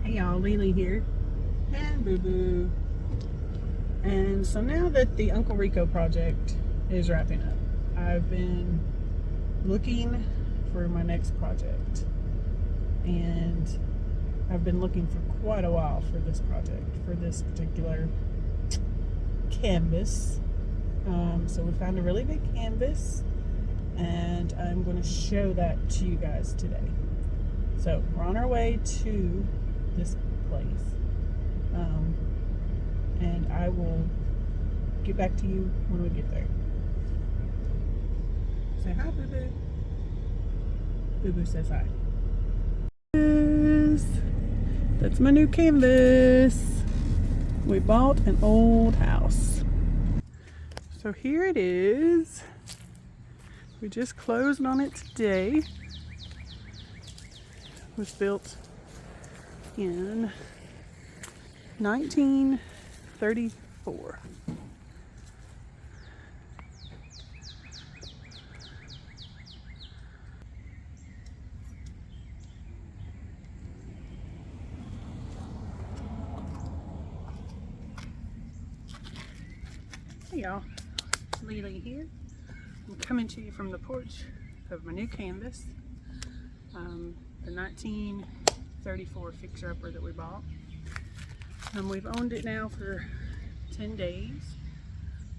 Hey y'all, Lily here, and Boo Boo. And so now that the Uncle Rico project is wrapping up, I've been looking for my next project, and I've been looking for quite a while for this project, for this particular canvas. So we found a really big canvas, and I'm going to show that to you guys today. So we're on our way to this place, and I will get back to you when we get there. Say hi, Boo Boo. Boo Boo says hi. That's my new canvas. We bought an old house. So here it is. We just closed on it today. It was built in 1934. Hey y'all, Lily here. I'm coming to you from the porch of my new canvas, the 1934 fixer-upper that we bought. We've owned it now for 10 days.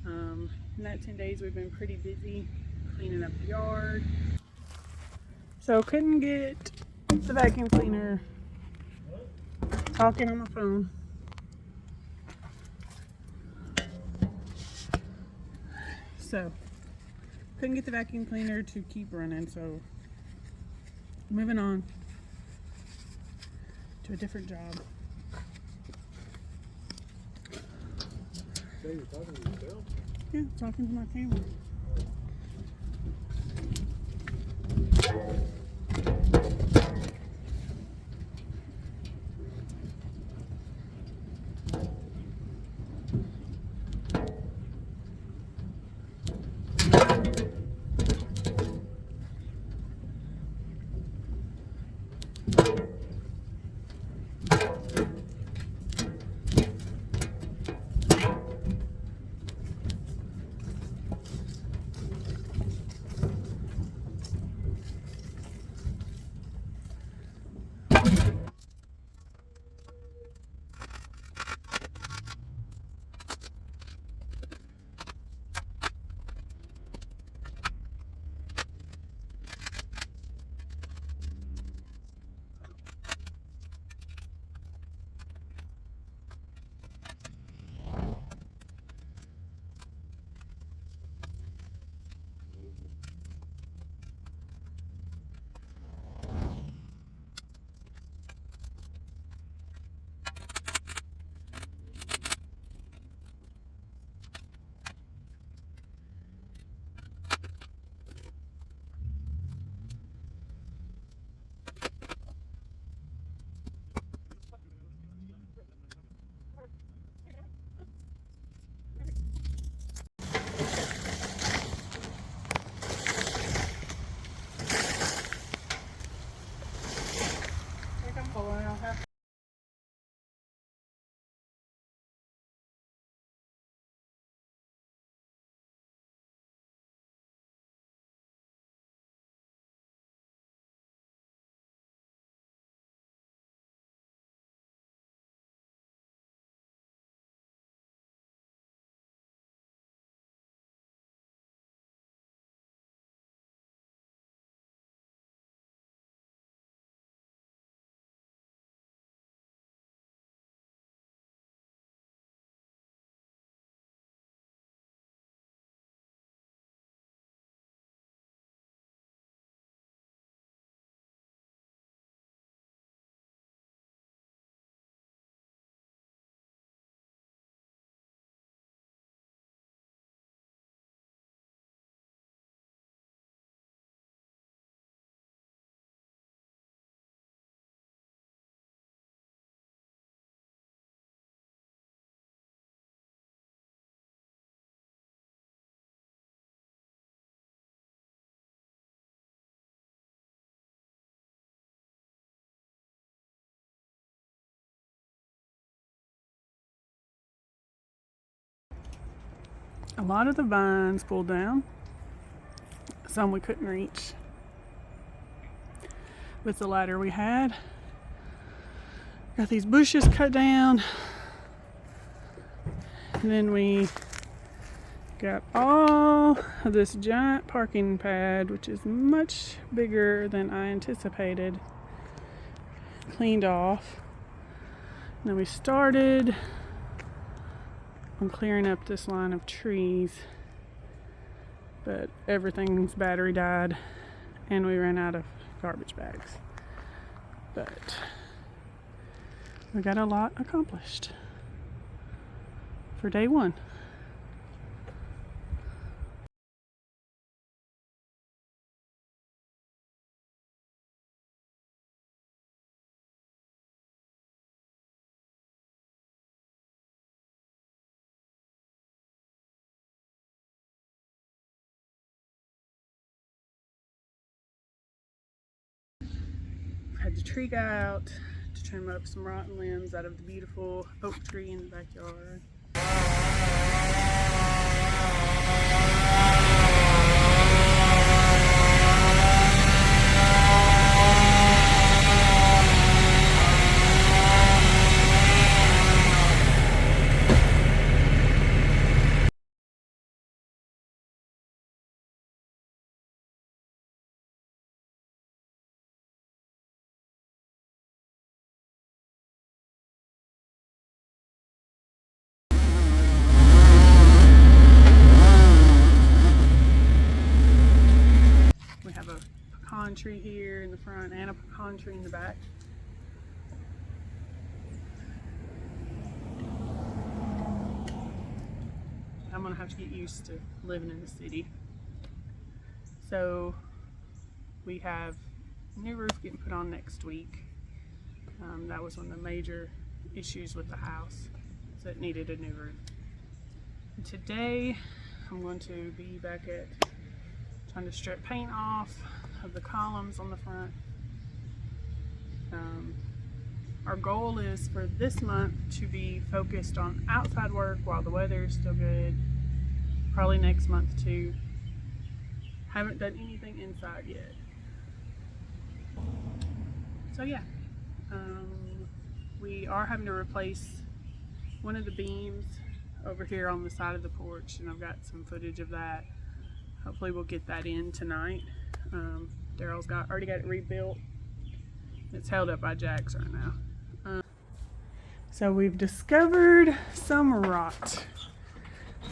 In that 10 days we've been pretty busy cleaning up the yard. So couldn't get the vacuum cleaner, talking on my phone. So couldn't get the vacuum cleaner to keep running, so moving on to a different job. So you're talking to yourself? Yeah, talking to my camera. a lot of the vines pulled down. Some we couldn't reach with the ladder we had. Got these bushes cut down. And then we got all of this giant parking pad, which is much bigger than I anticipated, cleaned off. And then we started on clearing up this line of trees, but everything's battery died and we ran out of garbage bags. But we got a lot accomplished for day one. Had the tree guy out to trim up some rotten limbs out of the beautiful oak tree in the backyard. Pecan tree here in the front and a pecan tree in the back. I'm gonna have to get used to living in the city. So we have a new roof getting put on next week. That was one of the major issues with the house, so it needed a new roof. And today I'm going to be back at trying to strip paint off of the columns on the front. Our goal is for this month to be focused on outside work while the weather is still good. Probably next month too. Haven't done anything inside yet. So yeah, we are having to replace one of the beams over here on the side of the porch, and I've got some footage of that. Hopefully we'll get that in tonight. Daryl's already got it rebuilt. It's held up by jacks right now. So we've discovered some rot.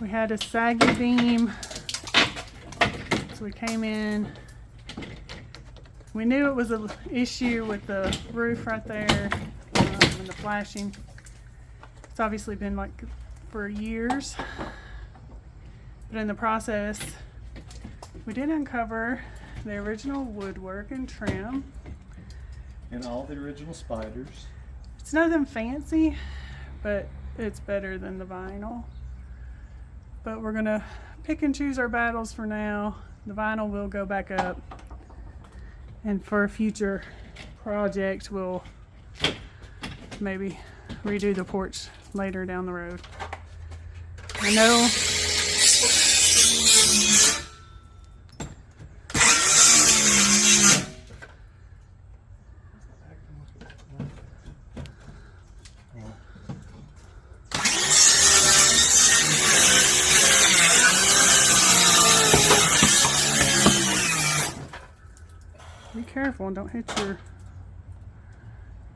We had a saggy beam, so we came in. We knew it was an issue with the roof right there and the flashing. It's obviously been like for years, but in the process we did uncover the original woodwork and trim. And all the original spiders. It's nothing fancy, but it's better than the vinyl. But we're gonna pick and choose our battles for now. The vinyl will go back up. And for a future project, we'll maybe redo the porch later down the road. I know be careful and don't hit your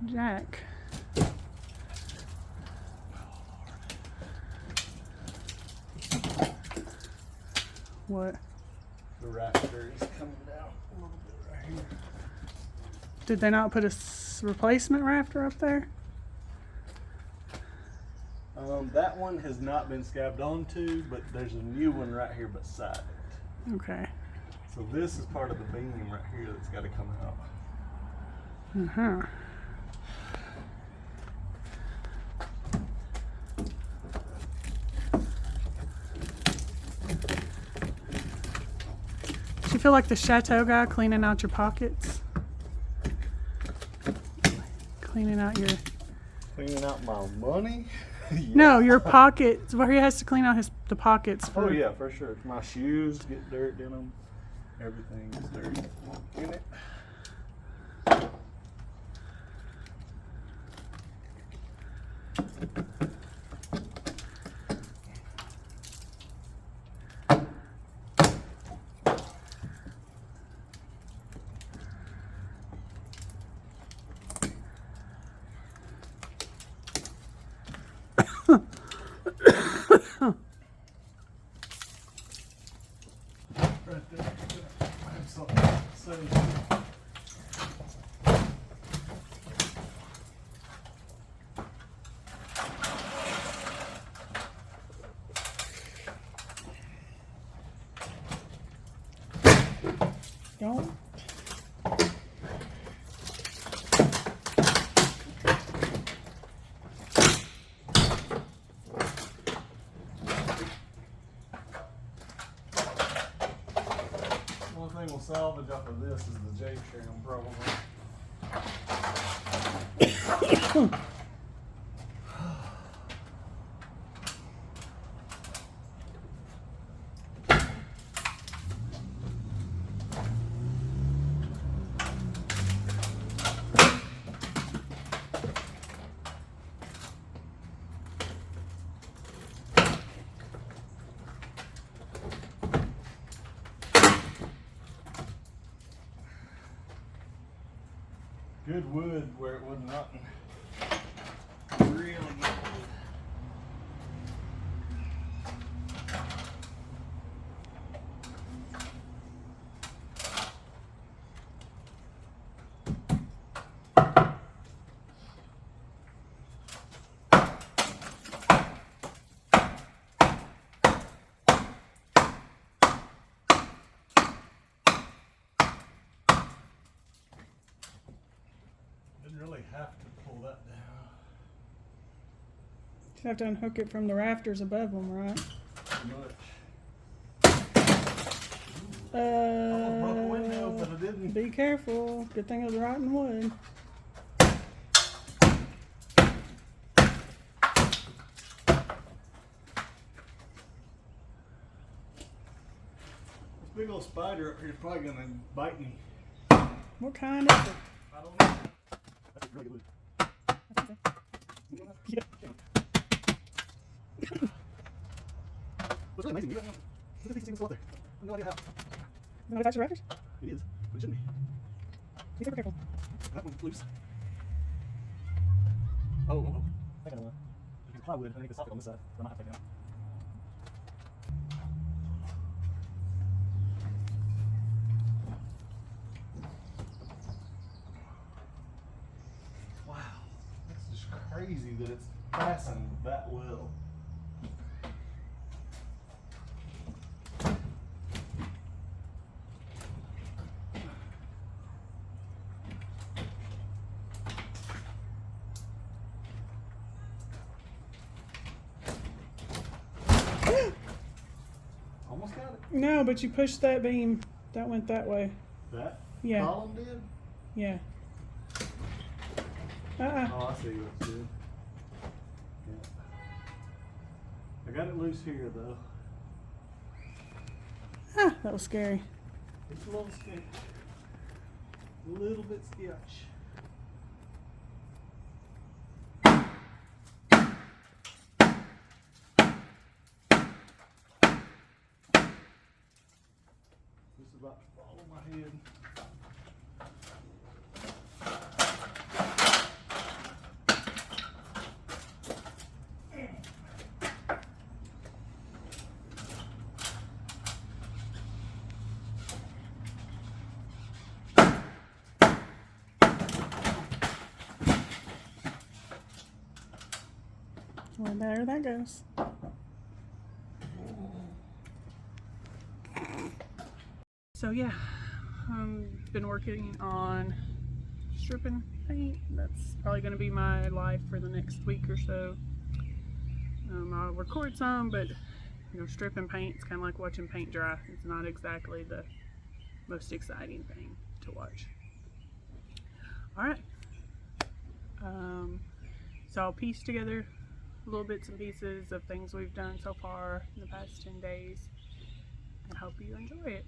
jack. What? The rafter is coming down a little bit right here. Did they not put a replacement rafter up there? That one has not been scabbed onto, but there's a new one right here beside it. Okay. So this is part of the beam right here that's got to come out. Uh-huh. Do you feel like the Chateau guy cleaning out your pockets? Cleaning out my money? No, your pockets, where he has to clean out the pockets. Oh yeah, for sure. My shoes get dirt in them. Everything is dirty in it. Right there. I have something to say. Don't. One thing we'll salvage off of this is the J trim, probably. Good wood where it wasn't rotten. Really good wood. Didn't really have to pull that down. You have to unhook it from the rafters above them, right? Too much. Almost broke the window, but I didn't. Be careful. Good thing it was rotten wood. This big old spider up here is probably gonna bite me. What kind is it? I don't know. That's really good. Yeah. What's really amazing, look at these things out there. I have no idea how. You want to touch the rafters? It is, but it shouldn't be. Be super careful. That one's loose. Oh. I got one. It's plywood. I think the socket on this side. I might have to take it out. Wow. That's just crazy that it's fastened that well. Almost got it. No, but you pushed that beam. That went that way. That Yeah. column did? Yeah. Oh, I see what it's doing. Yeah. I got it loose here though. Ah, that was scary. It's a little sketch. A little bit sketch. This is about to fall on my head. Well, there that goes. So yeah, been working on stripping paint. That's probably going to be my life for the next week or so. I'll record some, but you know, stripping paint is kind of like watching paint dry. It's not exactly the most exciting thing to watch. All right. So I'll piece together little bits and pieces of things we've done so far in the past 10 days, and hope you enjoy it.